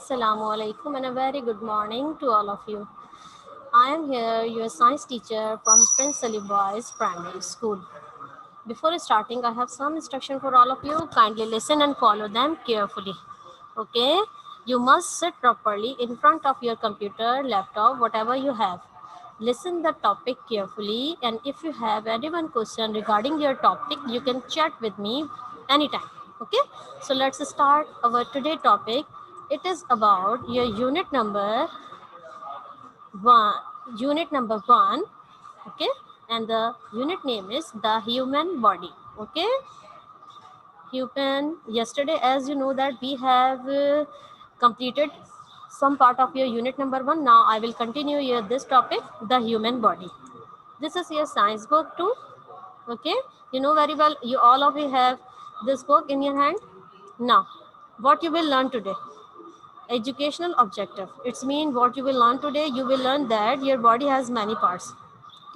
Assalamu alaikum and a very good morning to all of you. I am here, your science teacher from Prince Ali Boys Primary School. Before starting, I have some instruction for all of you. Kindly listen and follow them carefully. Okay? You must sit properly in front of your computer, laptop, whatever you have. Listen the topic carefully, and if you have any one question regarding your topic, you can chat with me anytime. Okay? So let's start our today topic. It is about your one, unit number one, okay, and the unit name is the human body. Okay, human. Yesterday, as you know, that we have completed some part of your unit number one. Now I will continue here this topic, the human body. This is your science book too. Okay, you know very well, you all of you have this book in your hand. Now what you will learn today, educational objective. It's mean what you will learn today, you will learn that your body has many parts.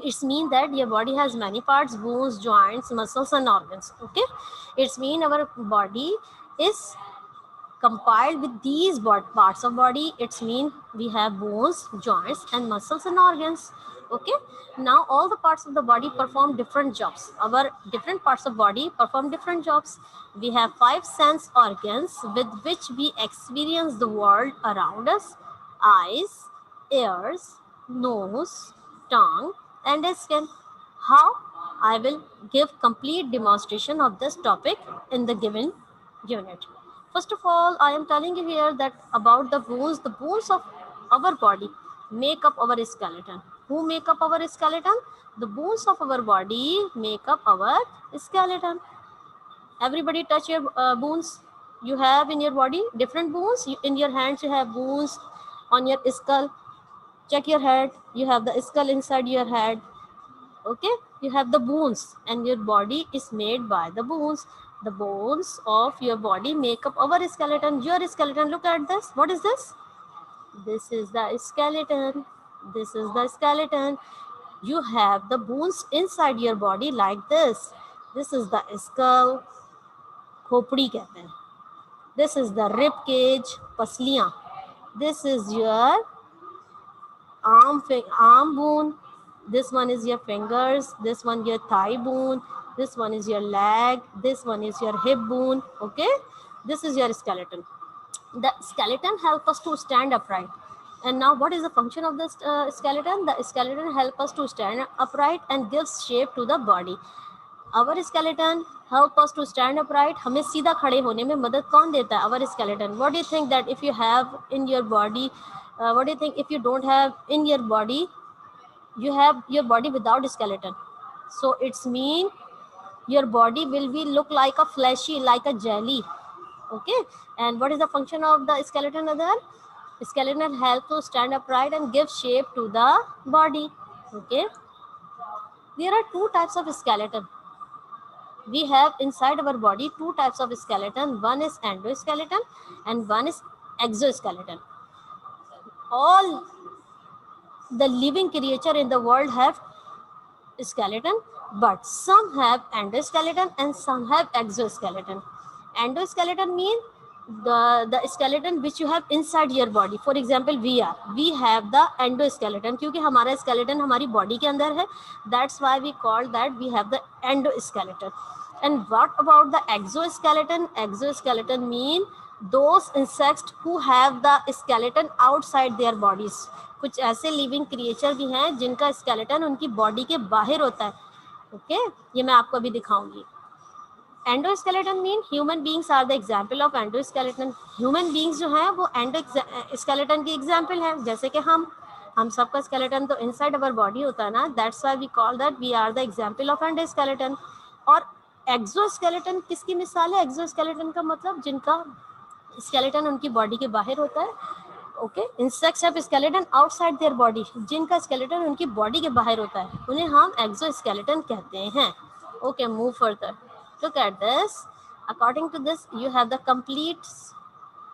It's mean that your body has many parts, bones, joints, muscles and organs. Okay, it's mean our body is compiled with these parts of body. It's mean we have bones, joints and muscles and organs. Okay, now all the parts of the body perform different jobs. Our different parts of body perform different jobs. We have 5 sense organs with which we experience the world around us: eyes, ears, nose, tongue and skin. How? I will give complete demonstration of this topic in the given unit. First of all, I am telling you here that about the bones. The bones of our body make up our skeleton. Who make up our skeleton? The bones of our body make up our skeleton. Everybody touch your bones. You have in your body different bones. In your hands you have bones. On your skull, check your head. You have the skull inside your head. Okay, you have the bones and your body is made by the bones. The bones of your body make up our skeleton. Your skeleton, look at this. What is this? This is the skeleton. This is the skeleton. You have the bones inside your body like this. This is the skull, खोपड़ी कहते हैं. This is the rib cage, पसलियां. This is your arm bone. This one is your fingers. This one your thigh bone. This one is your leg. This one is your hip bone. Okay, this is your skeleton. The skeleton help us to stand upright. And now what is the function of this skeleton? The skeleton help us to stand upright and gives shape to the body. Our skeleton help us to stand upright. हमें सीधा खड़े होने में मदद कौन देता है? Our skeleton. What do you think that if you have in your body, what do you think if you don't have in your body, you have your body without skeleton? So it's mean your body will be look like a fleshy, like a jelly. Okay, and what is the function of the skeleton? Other skeleton help to stand upright and give shape to the body. Okay, there are two types of skeleton. We have inside our body two types of skeleton. One is endoskeleton and one is exoskeleton. All the living creature in the world have skeleton, but some have endoskeleton and some have exoskeleton. Endoskeleton mean the skeleton which you have inside your body. For example, we have the endoskeleton क्योंकि हमारा skeleton हमारी body के अंदर है. That's why we call that we have the endoskeleton. And what about the exoskeleton? Exoskeleton mean those insects who have the skeleton outside their bodies. कुछ ऐसे living creature भी हैं जिनका स्केलेटन उनकी बॉडी के बाहर होता है. ओके, ये मैं आपको अभी दिखाऊंगी. Endoskeleton mean human beings are the example of endoskeleton. Human beings जो हैं वो एंडोस्केलेटन की एग्जाम्पल हैं. जैसे कि हम सबका स्केलेटन तो इनसाइड अवर बॉडी होता है ना. That's why we call that we are the example of endoskeleton. और एक्सोस्केलेटन किसकी मिसाल है? एक्सोस्केलेटन का मतलब जिनका स्केलेटन उनकी बॉडी के बाहर होता है. Okay, insects have skeleton outside their body. जिनका स्केलेटन उनकी बॉडी के बाहर होता है उन्हें हम एक्सोस्केलेटन कहते हैं. Okay, move further. Look at this. According to this, you have the complete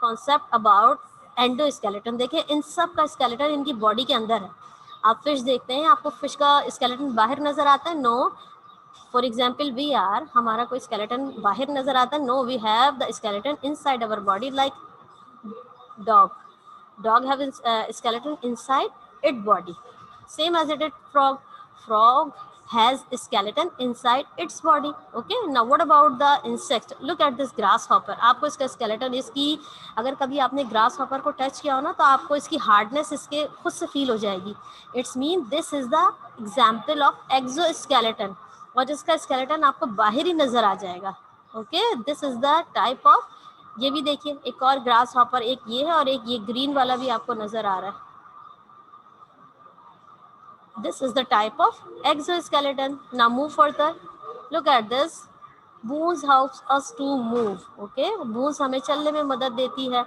concept about endoskeleton. देखिए इन सब का स्केलेटन इनकी बॉडी के अंदर है. आप फिश देखते हैं, आपको फिश का स्केलेटन बाहर नजर आता है? No. For example we are, हमारा कोई स्केलेटन बाहर नजर आता है? No, we have the skeleton inside our body like dog. Dog have skeleton inside its body. Same as it is frog. Frog has a skeleton inside its body. Okay. Now what about the insect? Look at this grasshopper. आपको इसका skeleton, इसकी अगर कभी आपने grasshopper को touch किया हो ना, तो आपको इसकी hardness इसके खुद से feel हो जाएगी. It's mean this is the example of exoskeleton. और इसका skeleton आपको बाहर ही नजर आ जाएगा. Okay. This is the type of, ये भी देखिए एक और ग्रास हॉपर, एक ये है और एक ये ग्रीन वाला भी आपको नजर आ रहा है. This is the type of exoskeleton. Now move further. Look at this. Bones helps us to move. Okay, bones हमें चलने में मदद देती है.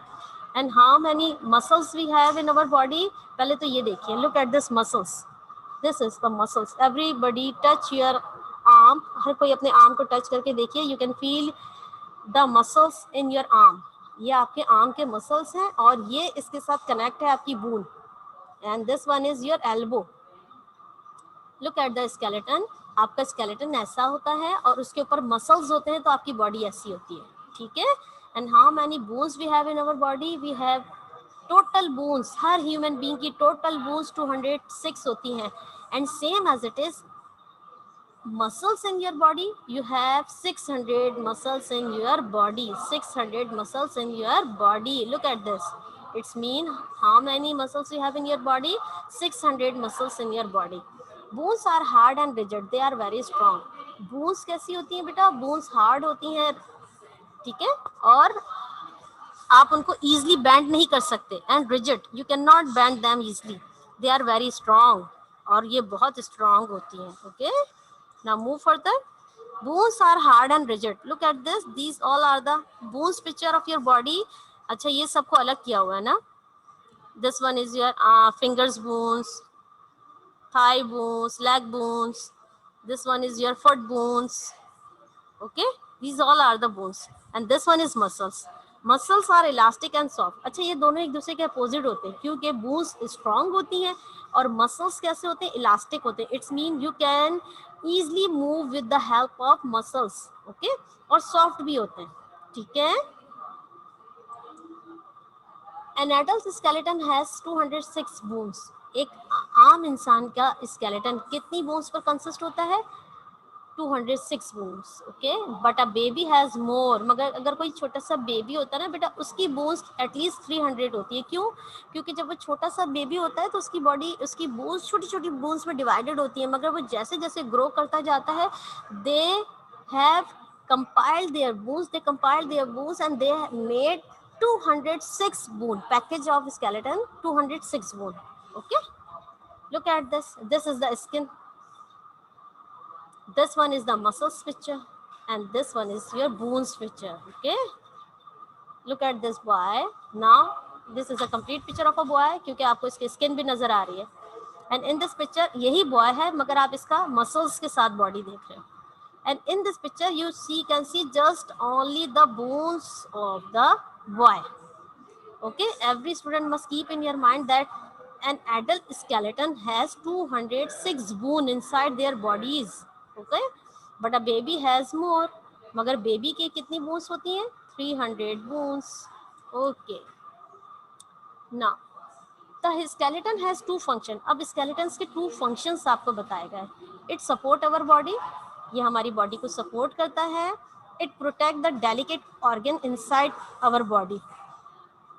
And how many muscles we have in our body? पहले तो ये देखिए. Look at this muscles. This is the muscles. Everybody touch your arm. हर कोई अपने आर्म को टच करके देखिए. You can feel the muscles in your arm. ये आपके आर्म के मसल्स हैं और ये इसके साथ कनेक्ट है आपकी bone. And this one is your elbow. Look at the skeleton. आपका स्केलेटन ऐसा होता है और उसके ऊपर मसल्स होते हैं, तो आपकी बॉडी ऐसी होती है. ठीक है. And how many bones we have in our body? We have total bones. हर ह्यूमन बीइंग की टोटल बोन्स 206 होती हैं. And same as it is muscles in your body, you have 600 muscles in your body. 600 muscles in your body. Look at this. It's mean how many muscles you have in your body? 600 muscles in your body. Bones are hard and rigid. They are very strong. bones कैसी होती हैं बेटा? bones hard होती हैं. ठीक है. और आप उनको easily bend नहीं कर सकते. and rigid, you cannot bend them easily. they are very strong. और ये बहुत strong होती हैं. okay. Now move further. Bones are hard and rigid. Look at this. These all are the bones picture of your body. अच्छा, ये सबको अलग किया हुआ है ना. This one is your fingers bones, thigh bones, leg bones. This one is your foot bones. Okay, these all are the bones. And this one is muscles. Muscles are elastic and soft. अच्छा, ये दोनों एक दूसरे के opposite होते हैं, क्योंकि bones strong होती हैं और मसल्स कैसे होते हैं? इलास्टिक होते हैं. It's mean you can easily move with the help of muscles. Okay, और सॉफ्ट भी होते हैं. ठीक है. An adult skeleton has 206 bones. एक आम इंसान का स्केलेटन कितनी बोन्स पर कंसिस्ट होता है? 206 bones. Okay, but a baby has more. मगर अगर कोई छोटा सा बेबी होता है ना बेटा, उसकी बोन्स एटलीस्ट 300 होती है. क्यों? क्योंकि जब वो छोटा सा बेबी होता है तो उसकी बॉडी, उसकी बोन्स छोटी छोटी बोन्स में डिवाइडेड होती है. मगर वो जैसे जैसे ग्रो करता जाता है, they have compiled their bones. They compiled their bones and they made 206 bone package of skeleton. 206 bone. Okay, look at this. This is the skin. This one is the muscles picture and this one is your bones picture. Okay, look at this boy. Now this is a complete picture of a boy क्योंकि आपको इसकी skin भी नजर आ रही है. And in this picture यही boy है, मगर आप इसका muscles के साथ body देख रहे हो. And in this picture you can see just only the bones of the boy. Okay, every student must keep in your mind that an adult skeleton has 206 bones inside their bodies. Okay, but a baby has more. मगर baby के कितनी bones होती हैं? 300 bones. Okay, ना the skeleton has 2 function. अब skeletons के 2 functions आपको बताए गए. It support our body. ये हमारी बॉडी को सपोर्ट करता है. It protect the delicate organ inside our body.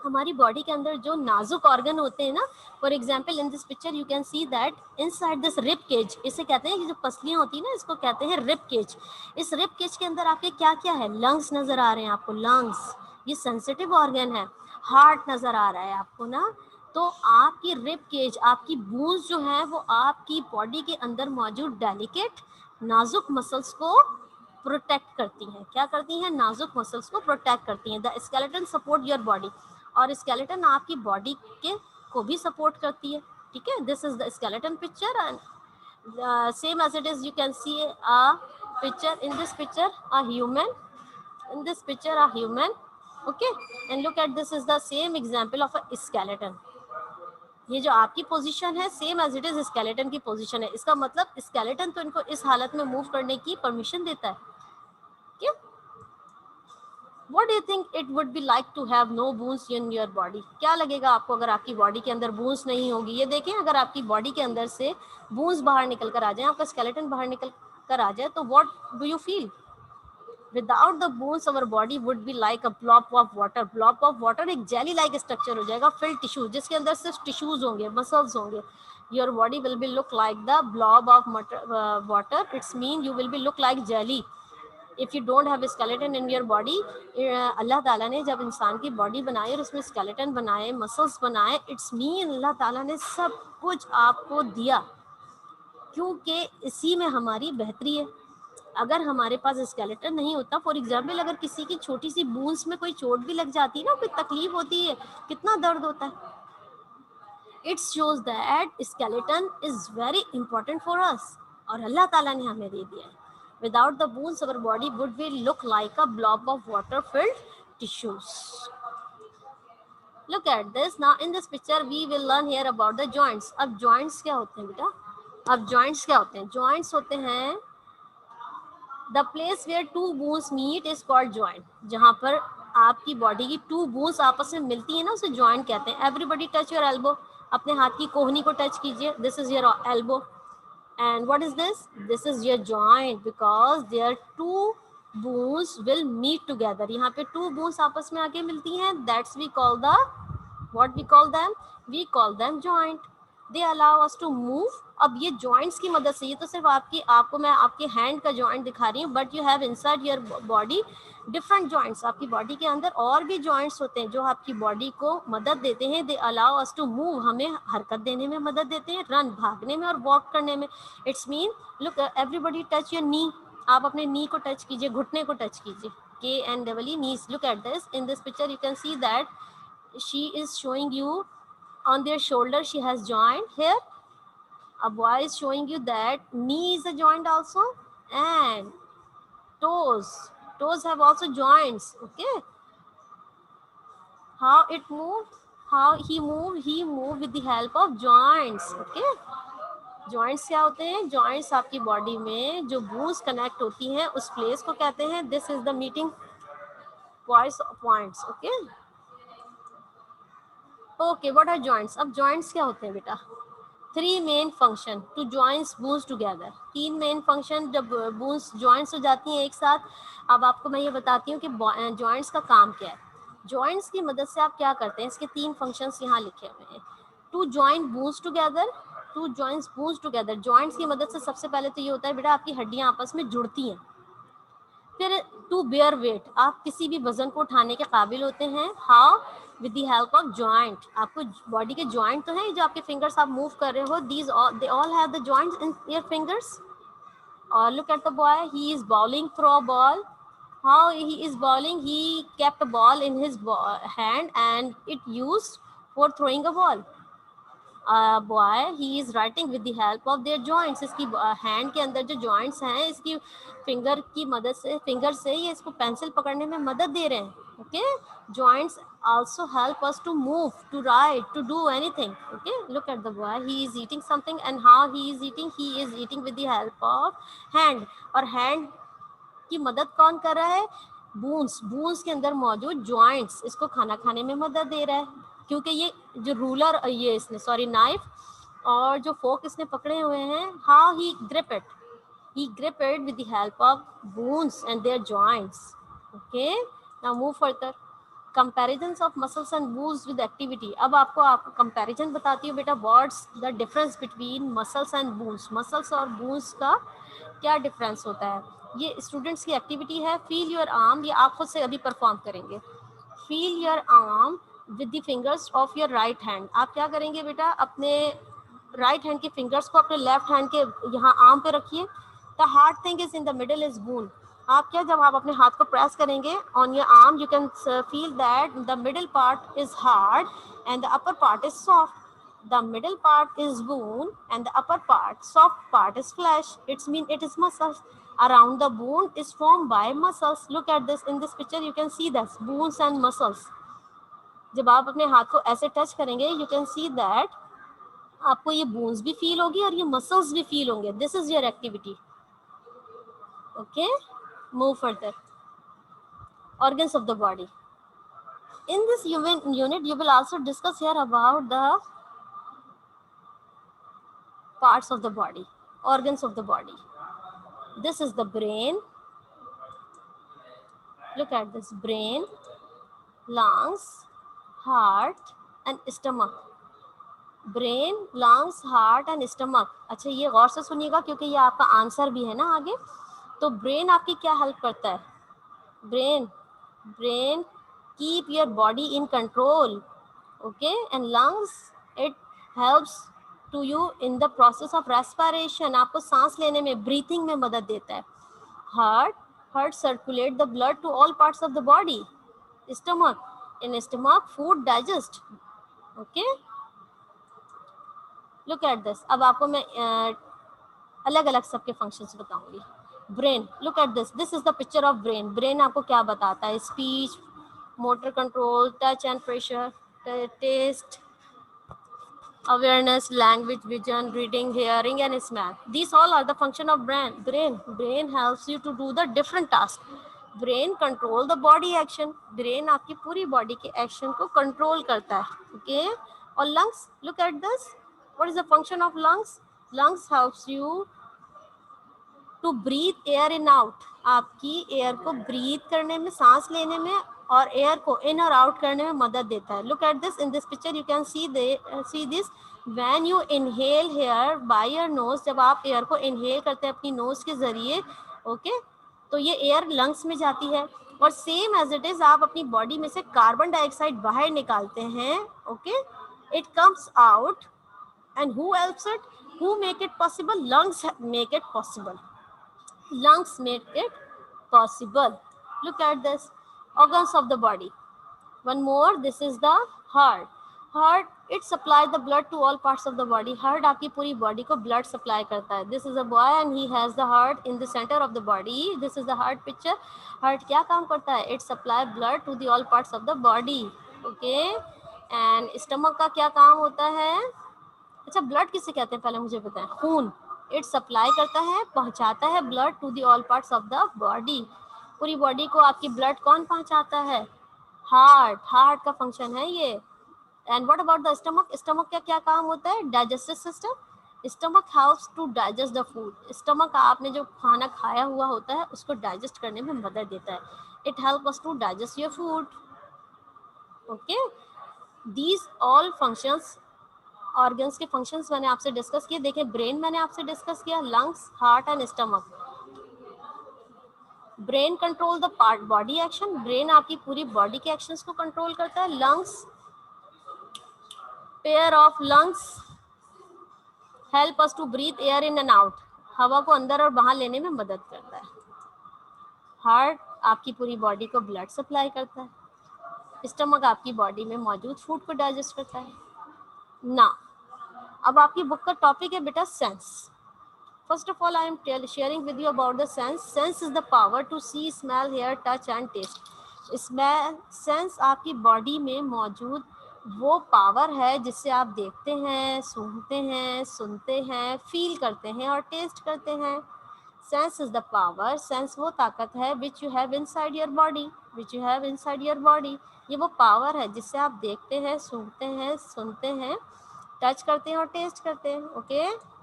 हमारी बॉडी के अंदर जो नाजुक ऑर्गन होते हैं ना, for example in this picture you can see that inside this rib cage. इसे कहते हैं कि जो पसलियां होती है ना, इसको कहते हैं रिब केज. इस रिब केज के अंदर आपके क्या क्या है? लंग्स नजर आ रहे हैं आपको. लंग्स ये सेंसिटिव ऑर्गन है. हार्ट नजर आ रहा है आपको ना. तो आपकी रिब केज, आपकी बोन्स जो है वो आपकी बॉडी के अंदर मौजूद डेलिकेट नाजुक मसल्स को प्रोटेक्ट करती हैं. क्या करती हैं? नाजुक मसल्स को प्रोटेक्ट करती हैं. The skeleton support your body. और स्केलेटन आपकी बॉडी के को भी सपोर्ट करती है. ठीक है. This is the skeleton picture and same as it is you can see a picture. In this picture a human. in this picture a human. Okay, and look at this is the same example of a skeleton. ये जो आपकी position है same as it is skeleton की position है. इसका मतलब skeleton तो इनको इस हालत में मूव करने की परमिशन देता है. क्या? What do you think it would be like to have no bones in your body? क्या लगेगा आपको अगर आपकी बॉडी के अंदर bones नहीं होगी? ये देखें, अगर आपकी बॉडी के अंदर से bones बाहर निकल कर आ जाए, आपका skeleton बाहर निकल कर आ जाए, तो what do you feel? Without the bones our body would be like a blob of water. Blob of water एक jelly like structure हो जाएगा, filled tissue, जिसके अंदर सिर्फ tissues होंगे, muscles होंगे. Your body will be look like the blob of water. It's mean you will be look like jelly. If you don't have skeleton in your body, Allah Taala ने जब इंसान की बॉडी बनाई और उसमें स्केलेटन बनाए, मसल्स बनाए, इट्स मीन अल्लाह ताला ने सब कुछ आपको दिया, क्योंकि इसी में हमारी बेहतरी है. अगर हमारे पास स्केलेटन नहीं होता, फॉर एग्जाम्पल अगर किसी की छोटी सी बूंस में कोई चोट भी लग जाती है ना, कोई तकलीफ होती है, कितना दर्द होता है. It shows that skeleton is very important for us, और अल्लाह ताला ने हमें दे दिया है. Without the bones, our body would be look like a blob of water-filled tissues. Look at this. Now, in this picture, we will learn here about the joints. अब joints क्या होते हैं बेटा? अब joints क्या होते हैं? Joints होते हैं the place where two bones meet is called joint. जहाँ पर आपकी बॉडी की two bones आपस में मिलती है ना, उसे joint कहते हैं. Everybody touch your elbow. अपने हाथ की कोहनी को टच कीजिए. This is your elbow. And what is this? This is your joint, because their two bones will meet together. यहाँ पे two bones आपस में आके मिलती हैं. That's we call the, what we call them? We call them joint. They allow us to move. अब ये joints की मदद से, ये तो सिर्फ आपको मैं आपके hand का joint दिखा रही हूँ, but you have inside your body different joints. आपकी बॉडी के अंदर और भी joints होते हैं जो आपकी बॉडी को मदद देते हैं. They allow us to move. हमें हरकत देने में मदद देते हैं, रन भागने में और वॉक करने में. It's mean look, everybody touch your knee. आप अपने नी को टच कीजिए, घुटने को टच कीजिए. KNEE, knees. Look at this. In this picture you can see that she is showing you on their shoulder she has joint here. A boy is showing you that knee is a joint also, and toes have also joints. Okay, how it moved, how he moved with the help of joints. Okay, joints क्या होते हैं? Joints आपकी body में जो bones connect होती हैं उस place को कहते हैं. This is the meeting points. Okay okay, what are joints? अब जॉइंट्स क्या होते हैं बेटा? 3 main function to joints bones together. 3 main function जब बोन्स जॉइंट्स हो जाती हैं एक साथ. अब आपको मैं ये बताती हूँ कि जॉइंट्स का काम क्या है. जॉइंट्स की मदद से आप क्या करते हैं, इसके 3 फंक्शंस यहाँ लिखे हुए हैं. To joint bones together, to joints bones together. Joints की मदद से सबसे पहले तो ये होता है बेटा, आपकी हड्डियाँ आपस में जुड़ती हैं. फिर टू बेयर वेट, आप किसी भी वजन को उठाने के काबिल होते हैं. How? With the help of joint. आपको बॉडी के जॉइंट तो हैं, जो आपके फिंगर्स आप मूव कर रहे हो, these they all have the joints in your fingers. और look at the boy, he is bowling throw a ball. How he is bowling? He kept a ball in his hand and it used for throwing a ball. Boy, he is writing with the help of their joints. इसकी hand के अंदर जो joints हैं, इसकी finger की मदद से, finger से ये इसको पेंसिल पकड़ने में मदद दे रहे हैं. Okay, joints also help us to move, to write, to do anything. Okay, look at the boy, he is eating something, and how he is eating with the help of hand. और hand की मदद कौन कर रहा है? Boons के अंदर मौजूद जॉइंट्स इसको खाना खाने में मदद दे रहा है, क्योंकि ये जो रूलर, ये इसने सॉरी नाइफ और जो फोक इसने पकड़े हुए हैं, how he grip it with the help of bones and their joints. Okay, now move further. Comparisons of muscles and bones with activity. अब आपको कंपैरिजन बताती हूँ बेटा, what's the difference between muscles and bones. Muscles और bones का क्या difference होता है? ये स्टूडेंट्स की एक्टिविटी है. फील योर आर्म, ये आप खुद से अभी परफॉर्म करेंगे. Feel your arm with the fingers of your right hand. आप क्या करेंगे बेटा, अपने राइट हैंड के फिंगर्स को अपने लेफ्ट हैंड के यहाँ आर्म पे रखिए. The hard thing is in the middle is bone. आप क्या, जब आप अपने हाथ को प्रेस करेंगे on your arm, you can feel that the middle part is hard and the upper part is soft. The middle part is bone and the upper part, soft part, is flesh. It's mean it is muscles. Around the bone is formed by muscles. Look at this. In this picture you can see that bones and muscles. जब आप अपने हाथ को ऐसे touch करेंगे, you can see that आपको ये bones भी फील होगी और ये muscles भी फील होंगे. This is your activity. Okay, move further. organs of the body. In this unit, you will also discuss here about the parts of the body, organs of the body. This is the brain. Look at this: brain, lungs, heart, and stomach. Brain, lungs, heart and stomach. अच्छा, ये गौर से सुनिएगा क्योंकि ये आपका answer भी है ना आगे. तो ब्रेन आपकी क्या हेल्प करता है? Brain keep your body in control. Okay. And lungs, it helps to you in the process of respiration. आपको सांस लेने में, ब्रीथिंग में मदद देता है. Heart circulate the blood to all parts of the body. Stomach, in stomach food digest. Okay. Look at this. अब आपको मैं अलग अलग सबके फंक्शंस बताऊंगी. Brain, look at this. This is the picture of brain. Brain आपको क्या बताता है? Speech, motor control, touch and pressure, taste, awareness, language, vision, reading, hearing, and smell. These all are the function of brain helps you to do the different tasks. Brain control the body action. Brain आपकी पूरी body के action को control करता है. Okay. और lungs, look at this. What is the function of lungs? Lungs helps you to breathe air in out. आपकी air को breathe करने में, सांस लेने में, और एयर को इन और आउट करने में मदद देता है. Look at this. In this picture you can see this. When you inhale air by your nose, जब आप एयर को इनहेल करते हैं अपनी नोज के जरिए, ओके, तो ये एयर लंग्स में जाती है. और सेम एज इट इज आप अपनी बॉडी में से कार्बन डाइऑक्साइड बाहर निकालते हैं. Okay. It comes out. And who helps it? Who make it possible? Lungs make it possible. Lungs make it possible. Look at this. Organs of the body. One more. This is the heart. Heart, it supplies the blood to all parts of the body. Heart आपकी पूरी body को blood supply करता है. This is a boy and he has the heart in the center of the body. This is the heart picture. Heart क्या काम करता है? It supply blood to the all parts of the body. Okay. And stomach का क्या काम होता है? अच्छा, ब्लड किसे कहते हैं पहले मुझे बताएं. खून. इट सप्लाई करता है, पहुंचाता है blood to the all parts of the body. पूरी बॉडी को आपकी ब्लड कौन पहुंचाता है? हार्ट का फंक्शन है ये. And what about the stomach? Stomach का क्या काम होता है? Digestive system. Stomach helps to digest the food. Stomach आपने जो खाना खाया हुआ होता है उसको डाइजेस्ट करने में मदद देता है. It help us to digest your food. Okay. These all functions, organs के फंक्शंस मैंने आपसे डिस्कस किए. देखें, ब्रेन मैंने आपसे डिस्कस किया, lungs, heart and stomach. Brain control the part body action. Brain आपकी पूरी बॉडी के एक्शंस को कंट्रोल करता है. Lungs, pair of lungs help us to breathe air in and out. हवा को अंदर और बाहर लेने में मदद करता है. हार्ट आपकी पूरी बॉडी को ब्लड सप्लाई करता है. स्टमक आपकी बॉडी में मौजूद फूड को डाइजेस्ट करता है. ना, अब आपकी बुक का टॉपिक है बेटा sense. First of all, I am sharing with you about the sense. Sense is the power to see, smell, hear, touch and taste. इसमें सेंस आपकी बॉडी में मौजूद वो पावर है जिससे आप देखते हैं, सूंघते हैं, सुनते हैं, फील करते हैं और टेस्ट करते हैं. Sense is the power. Sense वो ताकत है which you have inside your body. Which you have inside your body. ये वो पावर है जिससे आप देखते हैं, सूंघते हैं, सुनते हैं, टच करते हैं और टेस्ट करते हैं. ओके.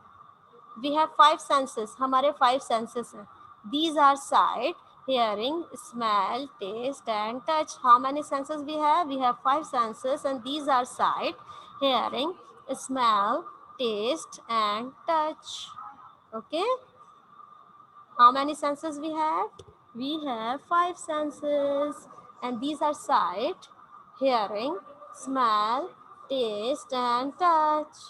We have 5 senses. हमारे 5 senses हैं. These are sight, hearing, smell, taste and touch. How many senses we have? We have 5 senses and these are sight, hearing, smell, taste and touch. Okay. How many senses we have? We have 5 senses and these are sight, hearing, smell, taste and touch.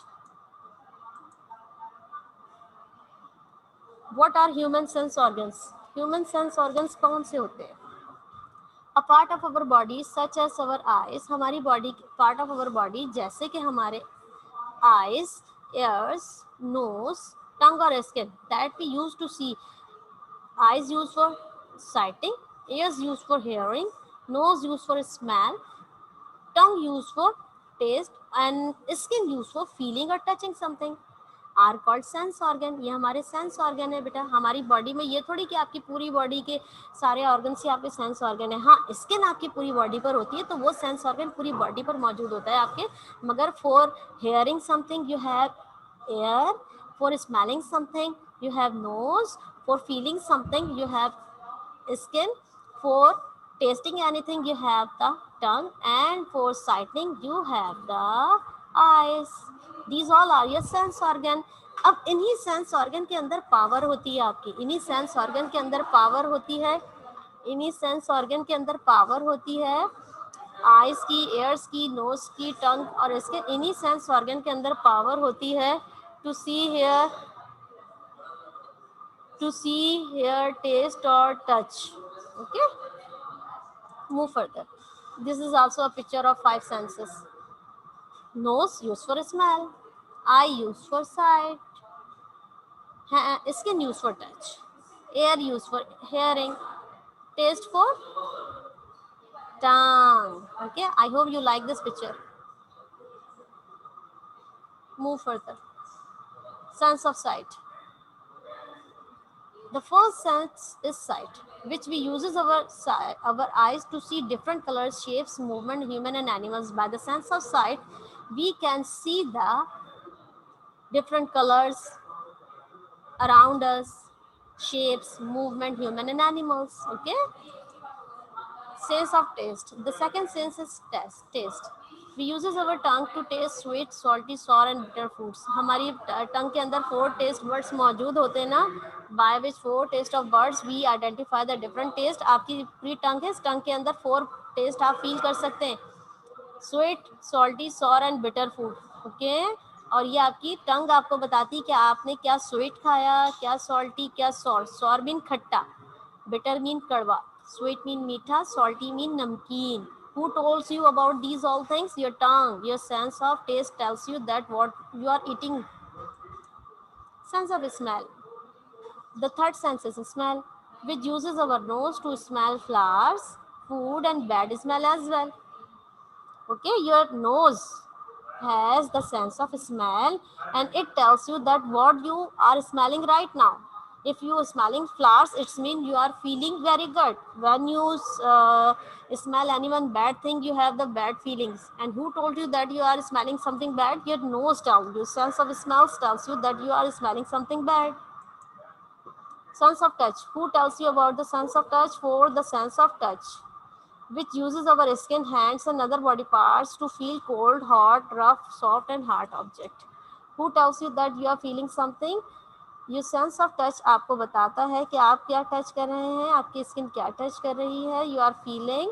What are human sense organs? Human sense organs कौन से होते हैं? A part of our body such as our eyes. हमारी body, part of our body जैसे कि हमारे eyes, ears, nose, tongue or skin that we use to see. Eyes used for sighting, ears used for hearing, nose used for smell, tongue used for taste and skin used for feeling or touching something. Are called sense organ. ये हमारे sense organ है बेटा। हमारी body में ये थोड़ी कि आपकी पूरी बॉडी के सारे ऑर्गन से आपके सेंस ऑर्गन है। हाँ, स्किन आपकी पूरी बॉडी पर होती है तो वो सेंस ऑर्गन पूरी बॉडी पर मौजूद होता है आपके। मगर for hearing something you have air, for smelling something you have nose, for feeling something you have skin, for tasting anything you have the tongue, and for sighting you have the eyes. These all are your sense organ. अब इन्हीं sense organ के अंदर power होती है आपकी, इन्हीं sense organ के अंदर पावर होती है, इन्हीं सेंस ऑर्गन के अंदर पावर होती है आइज की, एयर्स की, नोज की, टंग और इसके इन्हीं सेंस ऑर्गन के अंदर पावर होती है to see, hear, to see, hear, taste or touch. Okay, move further. This is also a picture of five senses. Nose used for smell, eye used for sight, skin used for touch, ear used for hearing, taste for tongue. Okay, I hope you like this picture. Move further. Sense of sight. The first sense is sight, which we uses our eyes to see different colors, shapes, movement, human and animals. By the sense of sight, we can see the different colors around us, shapes, movement, human and animals. Okay. Sense of taste. The second sense is taste. We uses our tongue to taste sweet, salty, sour and bitter foods. हमारी टंग के अंदर 4 taste buds मौजूद होते हैं ना, by which 4 taste of birds we identify the different taste. आपकी पूरी टंग है, इस टंग के अंदर 4 टेस्ट आप फील कर सकते हैं, sweet, salty, sour and bitter food. Okay, और ये आपकी टंग आपको बताती है कि आपने क्या स्वीट खाया, क्या सॉल्टी, क्या सॉर। सॉर मीन खट्टा, bitter mean kadwa, sweet mean meetha, salty mean namkeen. Who tells you about these all things? Your tongue. Your sense of taste tells you that what you are eating. Sense of smell. The third sense is smell, which uses our nose to smell flowers, food and bad smell as well. Okay, your nose has the sense of smell and it tells you that what you are smelling right now. If you are smelling flowers, it's mean you are feeling very good. When you smell anyone bad thing, you have the bad feelings. And who told you that you are smelling something bad? Your nose tells you. Sense of smell tells you that you are smelling something bad. Sense of touch. Who tells you about the sense of touch? For the sense of touch, which uses our skin, hands and other body parts to feel cold, hot, rough, soft and hard object. Who tells you that you are feeling something? ये sense of touch आपको बताता है कि आप क्या touch कर रहे हैं, आपकी स्किन क्या टच कर रही है. You are feeling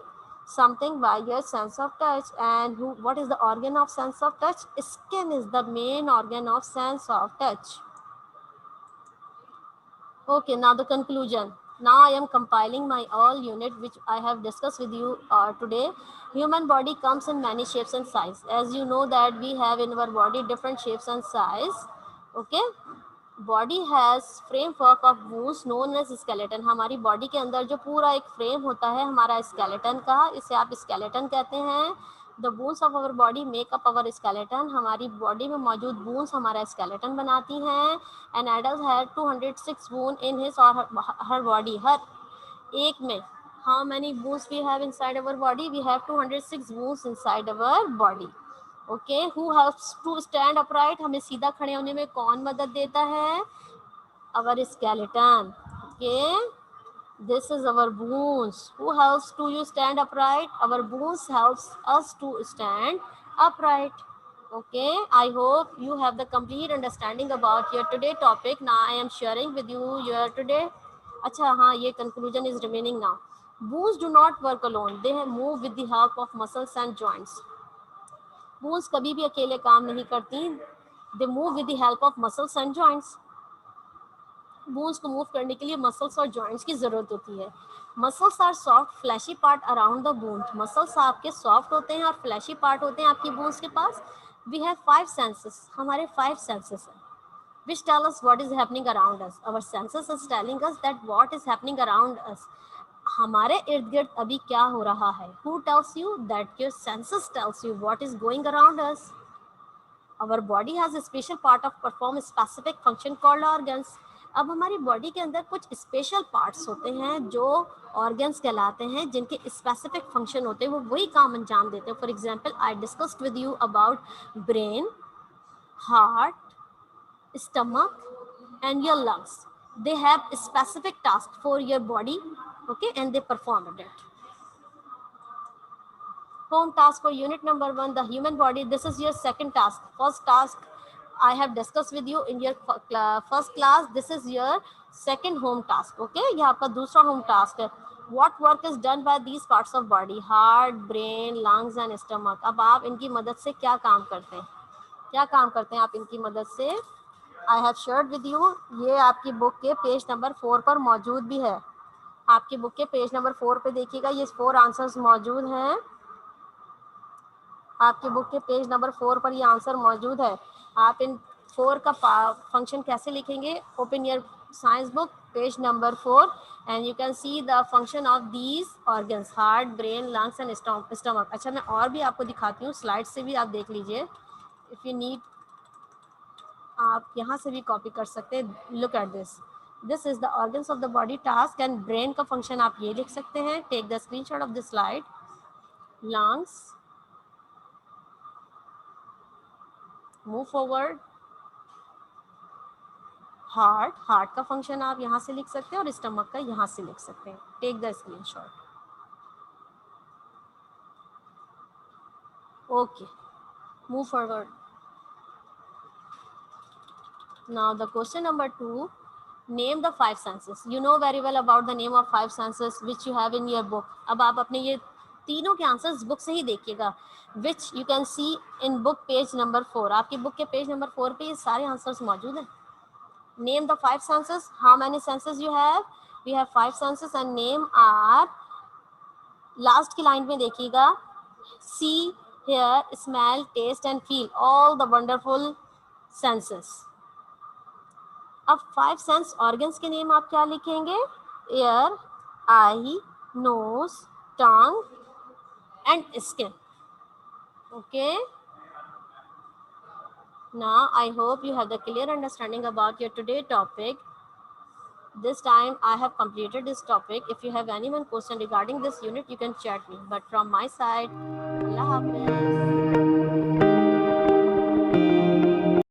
something by your sense of touch. And what is the organ of sense of touch? Skin is the main organ of sense of touch. Okay, now the conclusion. Now I am compiling my all unit which I have discussed with you today. Human body comes in many shapes and size. As you know that we have in our body different shapes and size. Okay. Body has framework of bones known as skeleton. हमारी body के अंदर जो पूरा एक frame होता है हमारा skeleton का, इसे आप स्केलेटन कहते हैं. The bones of our body make up our skeleton. हमारी बॉडी में मौजूद बोन्स हमारा स्केलेटन बनाती हैं. An adult have 206 bone in his or her body. हर एक में how many bones we have inside our body? We have 206 bones inside our body. Okay, who helps to stand upright? हमें सीधा खड़े होने में कौन मदद देता है? Our skeleton. Okay, this is our bones. Who helps to you stand upright? Our bones helps us to stand upright. Okay, I hope you have the complete understanding about your today topic. Now I am sharing with you your today. अच्छा हाँ, ये conclusion is remaining now. Bones do not work alone. They move with the help of muscles and joints. Bones कभी भी अकेले काम नहीं करती. They move with the help of muscles and joints. Bones को मूव करने के लिए मसल्स और जॉइंट्स की जरूरत होती है. Muscles are soft fleshy part around the bone. Muscles आपके सॉफ्ट होते हैं और फ्लैशी पार्ट होते हैं आपकी बोन्स के पास. We have 5 senses. हमारे 5 सेंसेस हैं which tell us what is happening around us. Our senses is telling us that what is happening around us. हमारे इर्द गिर्द अभी क्या हो रहा है? Who tells you? That your senses tells you what is going around us. Our body has a special part of perform specific function called organs. अब हमारी बॉडी के अंदर कुछ स्पेशल पार्ट्स होते हैं जो ऑर्गन्स कहलाते हैं, जिनके स्पेसिफिक फंक्शन होते हैं, वो वही काम अंजाम देते हैं. For example, I discussed with you about brain, heart, stomach, and your lungs. They have a specific task for your body, okay, and they performed it. Home task for unit number 1, the human body. This is your second task. First task I have discussed with you in your first class. This is your second home task, okay. ये आपका दूसरा home task है. What work is done by these parts of body? Heart, brain, lungs and stomach. अब आप इनकी मदद से क्या काम करते हैं, क्या काम करते हैं आप इनकी मदद से? I have shared with you, ये आपकी बुक के पेज नंबर 4 पर मौजूद भी है. आपकी बुक के पेज नंबर 4 पे देखिएगा, ये 4 आंसर्स मौजूद हैं. आपके बुक के पेज नंबर 4 पर ये आंसर मौजूद है. आप इन 4 का फंक्शन कैसे लिखेंगे? Open your science book, page number 4, and you can see the function of these organs, heart, brain, lungs and stomach. अच्छा, मैं और भी आपको दिखाती हूँ, स्लाइड से भी आप देख लीजिए. इफ़ यू नीड, आप यहाँ से भी कॉपी कर सकते हैं. Look at this, this is the organs of the body task, and brain का फंक्शन आप ये लिख सकते हैं. Take the screenshot of the slide. Lungs, move forward. Heart, heart का फंक्शन आप यहाँ से लिख सकते हैं और स्टमक का यहाँ से लिख सकते हैं. Take the screenshot. Okay, move forward. Now the question number 2, name the 5 senses. You know very well about the name of 5 senses which you have in your book. अब आप अपने ये तीनों के आंसर्स बुक से ही देखिएगा, which you can see in book page number 4. आपकी book के पेज नंबर 4 पे ये सारे आंसर्स मौजूद हैं. Name the 5 senses. How many senses you have? We have 5 senses and name are, last की लाइन में देखिएगा, see, hear, smell, taste and feel, all the wonderful senses. अब 5 सेंस ऑर्गन्स के नेम आप क्या लिखेंगे? Ear, eye, nose, tongue and skin. Okay, now I hope you have the clear understanding about your today topic. This time I have completed this topic. If you have any one question regarding this unit, you can chat me. But from my side, Allah Hafiz.